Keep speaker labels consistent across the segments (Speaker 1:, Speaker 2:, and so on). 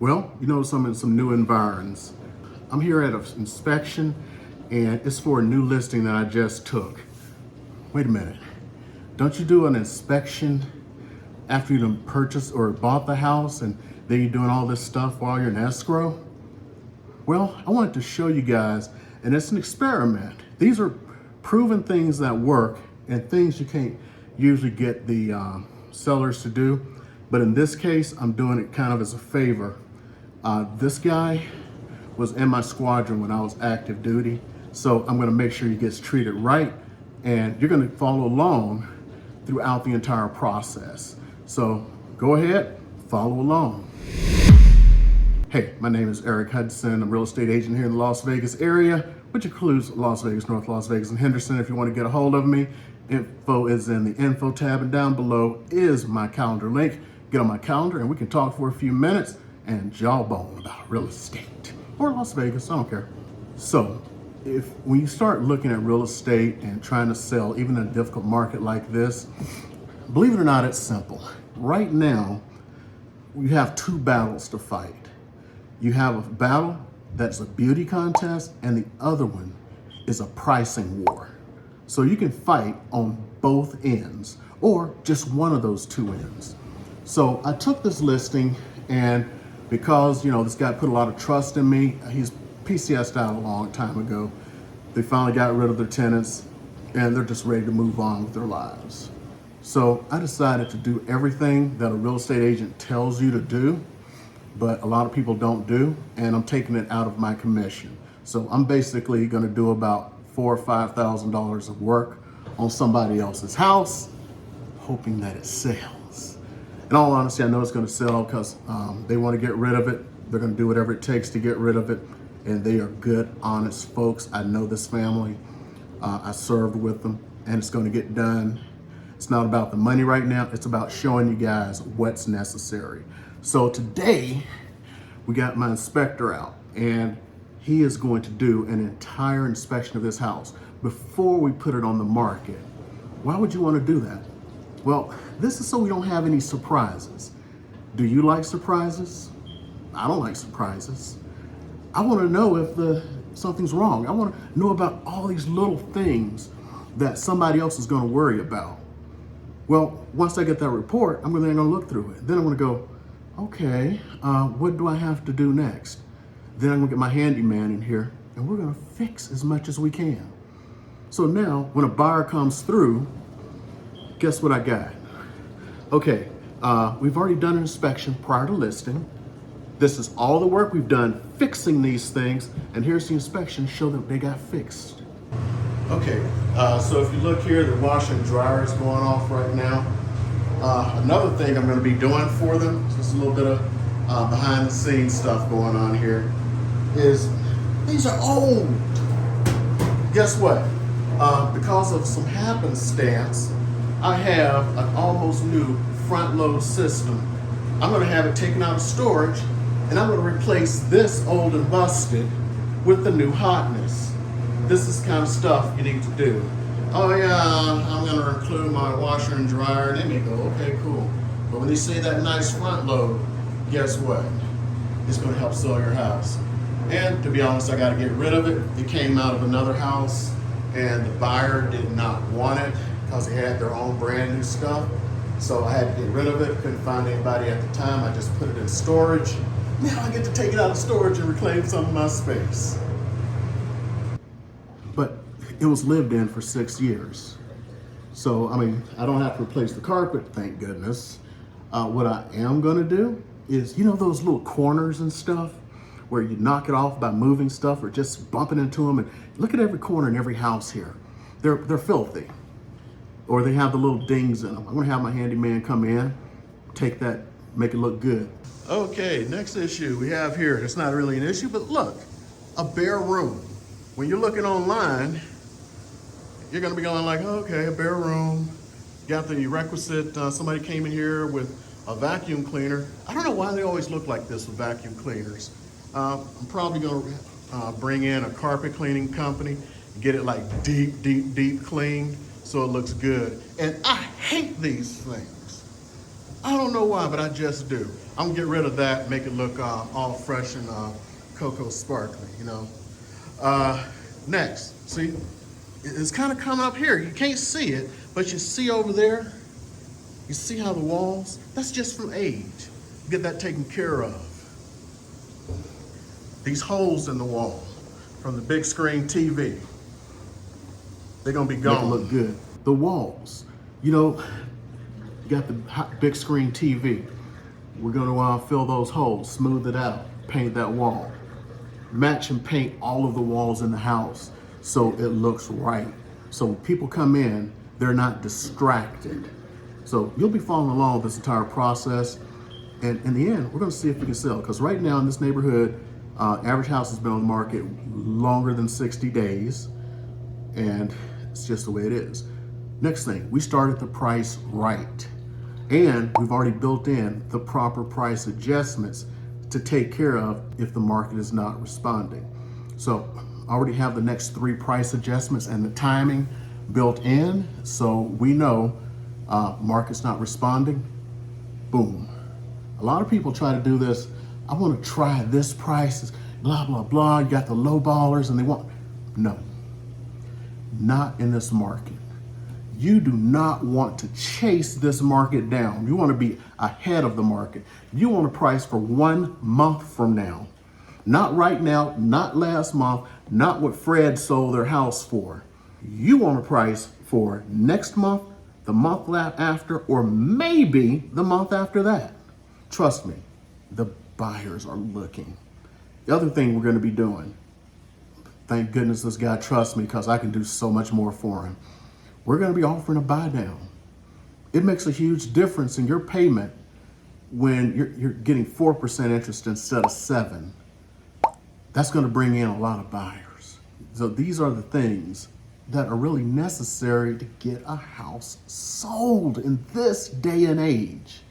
Speaker 1: Well, you know, I'm in some new environs. I'm here at an inspection and it's for a new listing that I just took. Wait a minute. Don't you do an inspection after you done purchased or bought the house and then you're doing all this stuff while you're in escrow? Well, I wanted to show you guys, and it's an experiment. These are proven things that work and things you can't usually get the sellers to do. But in this case, I'm doing it kind of as a favor. This guy was in my squadron when I was active duty. So I'm gonna make sure he gets treated right, and you're gonna follow along throughout the entire process. So go ahead, follow along. Hey, my name is Eric Hudson. I'm a real estate agent here in the Las Vegas area, which includes Las Vegas, North Las Vegas, and Henderson. If you want to get a hold of me, info is in the info tab, and down below is my calendar link. Get on my calendar and we can talk for a few minutes and jawbone about real estate or Las Vegas, I don't care. So when you start looking at real estate and trying to sell, even in a difficult market like this, believe it or not, it's simple. Right now, you have two battles to fight. You have a battle that's a beauty contest, and the other one is a pricing war. So you can fight on both ends, or just one of those two ends. So I took this listing, and because, you know, this guy put a lot of trust in me, he's PCS'd out a long time ago. They finally got rid of their tenants, and they're just ready to move on with their lives. So I decided to do everything that a real estate agent tells you to do, but a lot of people don't do, and I'm taking it out of my commission. So I'm basically gonna do about $4,000 or $5,000 of work on somebody else's house, hoping that it sells. In all honesty, I know it's gonna sell because they wanna get rid of it. They're gonna do whatever it takes to get rid of it, and they are good, honest folks. I know this family. I served with them, and it's gonna get done. It's not about the money right now. It's about showing you guys what's necessary. So today, we got my inspector out, and he is going to do an entire inspection of this house before we put it on the market. Why would you want to do that? Well, this is so we don't have any surprises. Do you like surprises? I don't like surprises. I want to know if something's wrong. I want to know about all these little things that somebody else is going to worry about. Well, once I get that report, I'm then going to look through it. Then I'm going to go, okay, what do I have to do next? Then I'm gonna get my handyman in here and we're gonna fix as much as we can. So now when a buyer comes through, guess what I got? Okay, we've already done an inspection prior to listing. This is all the work we've done fixing these things, and here's the inspection show that they got fixed. Okay, so if you look here, the washer and dryer is going off right now. Another thing I'm going to be doing for them, just a little bit of behind the scenes stuff going on here, is these are old. Guess what? Because of some happenstance, I have an almost new front load system. I'm going to have it taken out of storage, and I'm going to replace this old and busted with the new hotness. This is the kind of stuff you need to do. Oh yeah, I'm gonna include my washer and dryer, and then you go, okay, cool. But when you see that nice front load, guess what? It's gonna help sell your house. And to be honest, I gotta get rid of it. It came out of another house, and the buyer did not want it because they had their own brand new stuff. So I had to get rid of it. Couldn't find anybody at the time. I just put it in storage. Now I get to take it out of storage and reclaim some of my space. But it was lived in for 6 years. So, I mean, I don't have to replace the carpet, thank goodness. What I am gonna do is, you know those little corners and stuff where you knock it off by moving stuff or just bumping into them? And look at every corner in every house here. They're filthy. Or they have the little dings in them. I'm gonna have my handyman come in, take that, make it look good. Okay, next issue we have here, it's not really an issue, but look, a bare room. When you're looking online, you're gonna be going like, okay, a bare room, got the requisite, somebody came in here with a vacuum cleaner. I don't know why they always look like this with vacuum cleaners. I'm probably gonna bring in a carpet cleaning company and get it like deep cleaned so it looks good. And I hate these things. I don't know why, but I just do. I'm gonna get rid of that, make it look all fresh and cocoa sparkly, you know. Next, see, it's kind of coming up here. You can't see it, but you see over there, you see how the walls, that's just from age. Get that taken care of. These holes in the wall from the big screen TV, they're gonna be gone. Make it look good. The walls, you know, you got the big screen TV. We're gonna fill those holes, smooth it out, paint that wall. Match and paint all of the walls in the house so it looks right. So when people come in, they're not distracted. So you'll be following along with this entire process. And in the end, we're gonna see if we can sell. Because right now in this neighborhood, average house has been on the market longer than 60 days. And it's just the way it is. Next thing, we started the price right. And we've already built in the proper price adjustments to take care of if the market is not responding. So I already have the next 3 price adjustments and the timing built in, so we know market's not responding, boom. A lot of people try to do this, I want to try this price, blah, blah, blah. You got the low ballers and they want, no, not in this market. You do not want to chase this market down. You want to be ahead of the market. You want to price for 1 month from now. Not right now, not last month, not what Fred sold their house for. You want to price for next month, the month after, or maybe the month after that. Trust me, the buyers are looking. The other thing we're going to be doing, thank goodness this guy trusts me because I can do so much more for him. We're going to be offering a buy down. It makes a huge difference in your payment when you're getting 4% interest instead of 7%. That's going to bring in a lot of buyers. So these are the things that are really necessary to get a house sold in this day and age.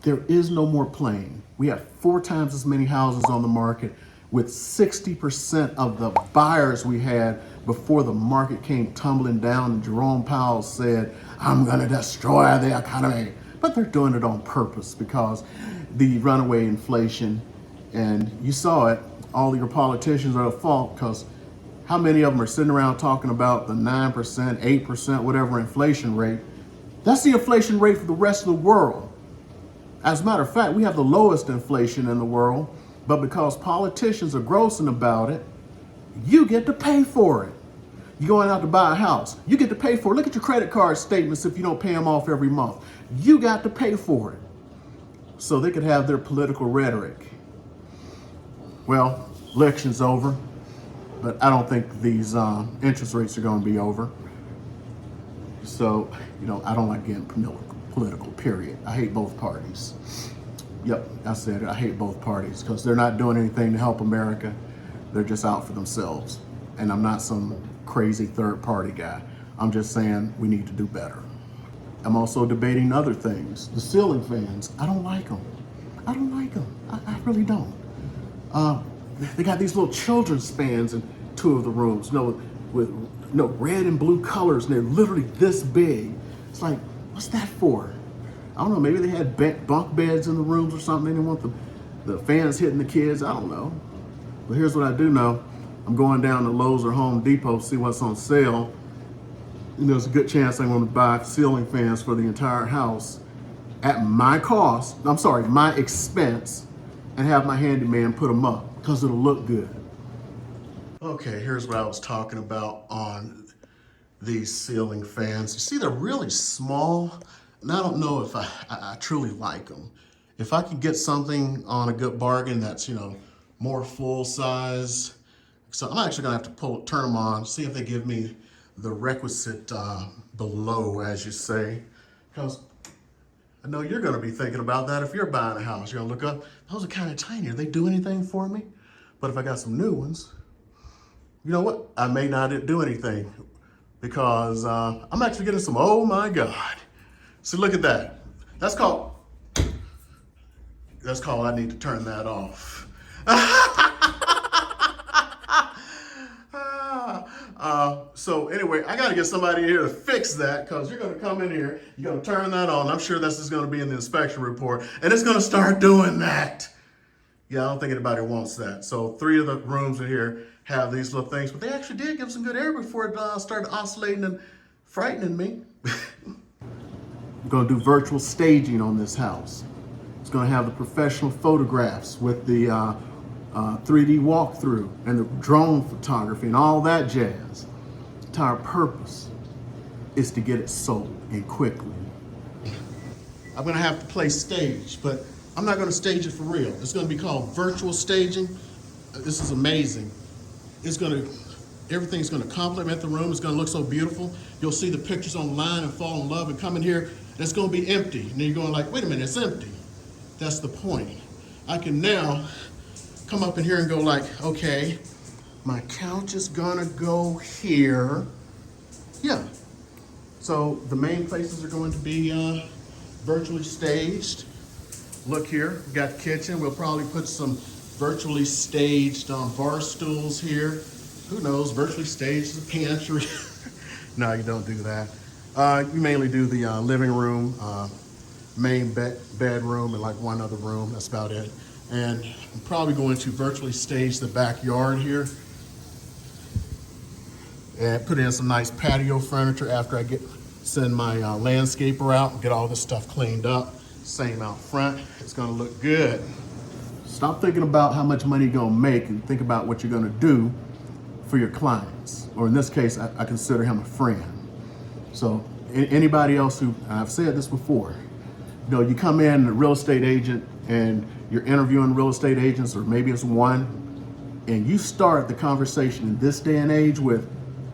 Speaker 1: There is no more playing. We have 4 times as many houses on the market with 60% of the buyers we had before the market came tumbling down and Jerome Powell said, I'm gonna destroy the economy. But they're doing it on purpose because the runaway inflation, and you saw it, all your politicians are at fault because how many of them are sitting around talking about the 9%, 8%, whatever inflation rate? That's the inflation rate for the rest of the world. As a matter of fact, we have the lowest inflation in the world, but because politicians are grossing about it, you get to pay for it. You're going out to buy a house, you get to pay for it. Look at your credit card statements if you don't pay them off every month. You got to pay for it. So they could have their political rhetoric. Well, election's over, but I don't think these interest rates are going to be over. So, you know, I don't like getting political, period. I hate both parties. Yep, I said it. I hate both parties because they're not doing anything to help America. They're just out for themselves. And I'm not some crazy third party guy. I'm just saying we need to do better. I'm also debating other things. The ceiling fans, I don't like them. I don't like them. I really don't. They got these little children's fans in 2 of the rooms, you know, with red and blue colors, and they're literally this big. It's like, what's that for? I don't know, maybe they had bunk beds in the rooms or something. They didn't want the fans hitting the kids. I don't know. But here's what I do know. I'm going down to Lowe's or Home Depot to see what's on sale. And there's a good chance I'm going to buy ceiling fans for the entire house at my cost, my expense, and have my handyman put them up because it'll look good. Okay, here's what I was talking about on these ceiling fans. You see, they're really small, and I don't know if I truly like them. If I could get something on a good bargain that's, you know, more full size, so I'm actually gonna have to turn them on, see if they give me the requisite below, as you say, because I know you're gonna be thinking about that if you're buying a house. You're gonna look up, those are kind of tiny, do they do anything for me? But if I got some new ones, you know what? I may not do anything because I'm actually getting some, oh my God. So look at that. That's called, I need to turn that off. So anyway, I got to get somebody in here to fix that, because you're going to come in here, you're going to turn that on. I'm sure this is going to be in the inspection report, and it's going to start doing that. Yeah, I don't think anybody wants that. So 3 of the rooms in here have these little things, but they actually did give some good air before it started oscillating and frightening me. We're going to do virtual staging on this house. It's going to have the professional photographs with the 3D walkthrough and the drone photography and all that jazz. The entire purpose is to get it sold, and quickly. I'm going to have to play stage, but I'm not going to stage it for real. It's going to be called virtual staging. This is amazing. Everything's going to complement the room. It's going to look so beautiful. You'll see the pictures online and fall in love and come in here, and it's going to be empty. And then you're going like, wait a minute, it's empty. That's the point. I can now come up in here and go like, okay, my couch is gonna go here. Yeah. So the main places are going to be virtually staged. Look here, we got the kitchen. We'll probably put some virtually staged bar stools here. Who knows, virtually staged the pantry. No, you don't do that. You mainly do the living room, main bedroom, and like one other room. That's about it. And I'm probably going to virtually stage the backyard here and put in some nice patio furniture after I send my landscaper out and get all this stuff cleaned up. Same out front. It's going to look good. Stop thinking about how much money you're going to make and think about what you're going to do for your clients. Or in this case, I consider him a friend. So anybody else who, I've said this before, you know, you come in a real estate agent and you're interviewing real estate agents, or maybe it's one, and you start the conversation in this day and age with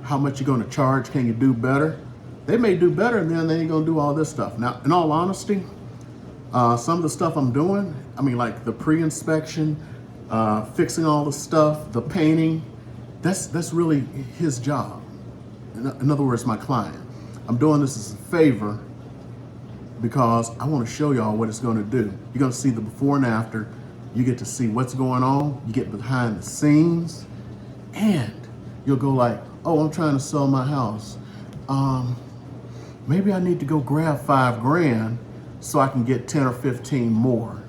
Speaker 1: how much you're going to charge, can you do better? They may do better, and then they ain't going to do all this stuff. Now, in all honesty, some of the stuff I'm doing, I mean, like the pre-inspection, fixing all the stuff, the painting, that's really his job. In other words, my client. I'm doing this as a favor because I want to show y'all what it's going to do. You're going to see the before and after. You get to see what's going on. You get behind the scenes, and you'll go like, oh, I'm trying to sell my house. Maybe I need to go grab $5,000 so I can get 10 or 15 more.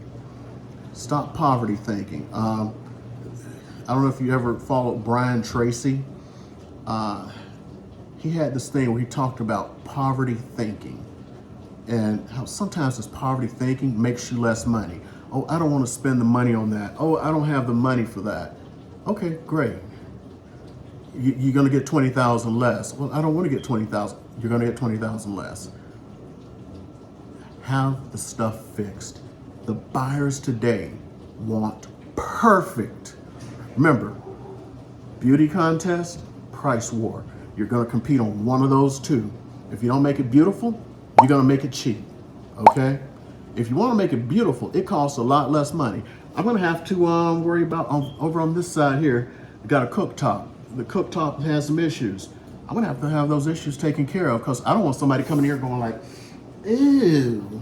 Speaker 1: Stop poverty thinking. I don't know if you ever followed Brian Tracy. He had this thing where he talked about poverty thinking and how sometimes this poverty thinking makes you less money. Oh, I don't want to spend the money on that. Oh, I don't have the money for that. Okay, great. You're going to get 20,000 less. Well, I don't want to get 20,000. You're going to get 20,000 less. Have the stuff fixed. The buyers today want perfect. Remember, beauty contest, price war. You're going to compete on one of those two. If you don't make it beautiful, you're going to make it cheap. Okay? If you want to make it beautiful, it costs a lot less money. I'm going to have to worry about over on this side here. I got a cooktop. The cooktop has some issues. I'm going to have those issues taken care of because I don't want somebody coming here going like, ew.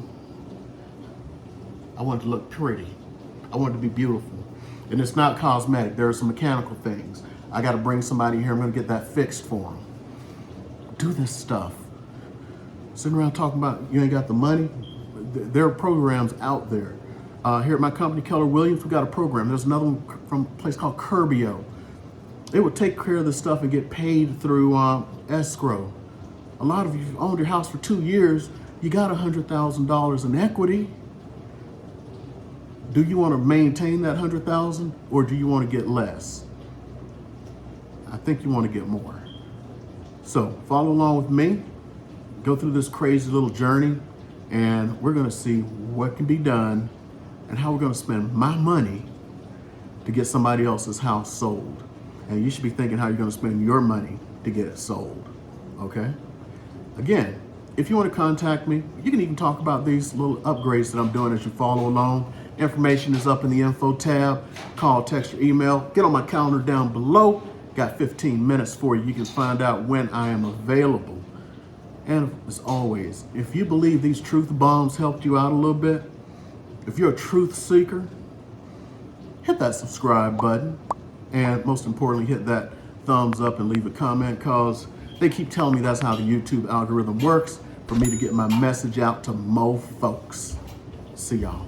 Speaker 1: I want it to look pretty. I want it to be beautiful. And it's not cosmetic. There are some mechanical things. I got to bring somebody here. I'm going to get that fixed for them. Do this stuff. Sitting around talking about you ain't got the money. There are programs out there. Here at my company, Keller Williams, we got a program. There's another one from a place called Curbio. They would take care of this stuff and get paid through escrow. A lot of you owned your house for 2 years. You got $100,000 in equity. Do you want to maintain that 100,000 or do you want to get less? I think you want to get more. So follow along with me, go through this crazy little journey, and we're going to see what can be done and how we're going to spend my money to get somebody else's house sold. And you should be thinking how you're going to spend your money to get it sold. Okay? Again, if you want to contact me, you can even talk about these little upgrades that I'm doing as you follow along. Information is up in the info tab. Call, text, or email. Get on my calendar down below. Got 15 minutes for you. You can find out when I am available. And as always, if you believe these truth bombs helped you out a little bit, if you're a truth seeker, hit that subscribe button. And most importantly, hit that thumbs up and leave a comment, because They keep telling me that's how the YouTube algorithm works, for me to get my message out to more folks. See y'all.